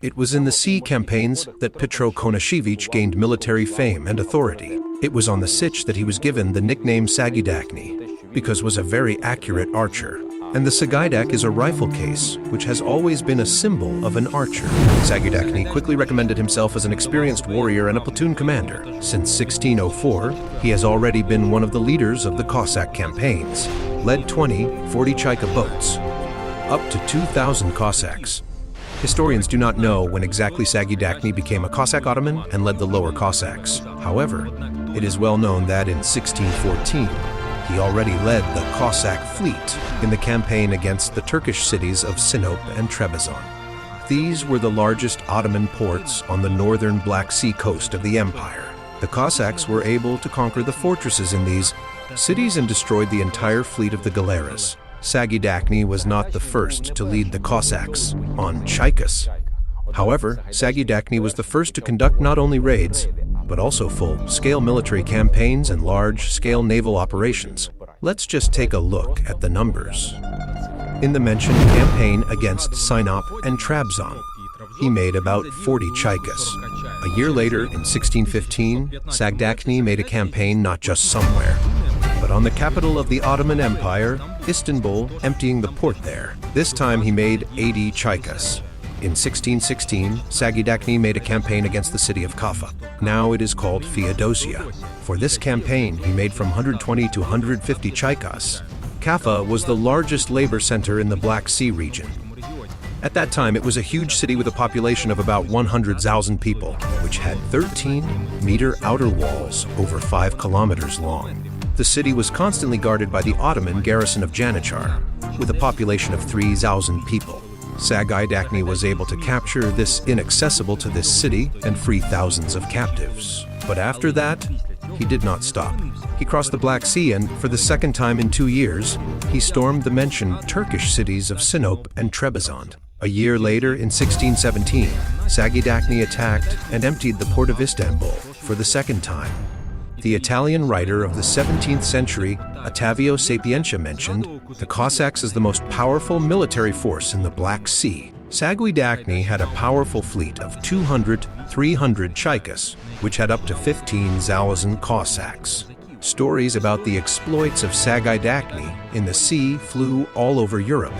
It was in the sea campaigns that Petro Konashevych gained military fame and authority. It was on the Sich that he was given the nickname Sahaidachny, because was a very accurate archer. And the Sagaidak is a rifle case, which has always been a symbol of an archer. Sahaidachny quickly recommended himself as an experienced warrior and a platoon commander. Since 1604, he has already been one of the leaders of the Cossack campaigns, led 40 Chaika boats, up to 2,000 Cossacks. Historians do not know when exactly Sahaidachny became a Cossack Ottoman and led the lower Cossacks. However, it is well known that in 1614, he already led the Cossack fleet in the campaign against the Turkish cities of Sinop and Trebizond. These were the largest Ottoman ports on the northern Black Sea coast of the empire. The Cossacks were able to conquer the fortresses in these cities and destroyed the entire fleet of the galeras. Sahaidachny was not the first to lead the Cossacks on Chaikas. However, Sahaidachny was the first to conduct not only raids, but also full-scale military campaigns and large-scale naval operations. Let's just take a look at the numbers. In the mentioned campaign against Sinop and Trabzon, he made about 40 Chaikas. A year later, in 1615, Sahaidachny made a campaign not just somewhere, but on the capital of the Ottoman Empire, Istanbul, emptying the port there. This time he made 80 Chaikas. In 1616, Sahaidachny made a campaign against the city of Kaffa. Now it is called Feodosia. For this campaign, he made from 120 to 150 Chaikas. Kaffa was the largest labor center in the Black Sea region. At that time, it was a huge city with a population of about 100,000 people, which had 13-meter outer walls over 5 kilometers long. The city was constantly guarded by the Ottoman garrison of Janachar, with a population of 3,000 people. Sahaidachny was able to capture this inaccessible to this city and free thousands of captives. But after that, he did not stop. He crossed the Black Sea and, for the second time in 2 years, he stormed the mentioned Turkish cities of Sinop and Trebizond. A year later, in 1617, Sahaidachny attacked and emptied the port of Istanbul for the second time. The Italian writer of the 17th century, Ottavio Sapientia, mentioned the Cossacks as the most powerful military force in the Black Sea. Sahaidachny had a powerful fleet of 200-300 Chaikas, which had up to 15,000 Cossacks. Stories about the exploits of Sahaidachny in the sea flew all over Europe.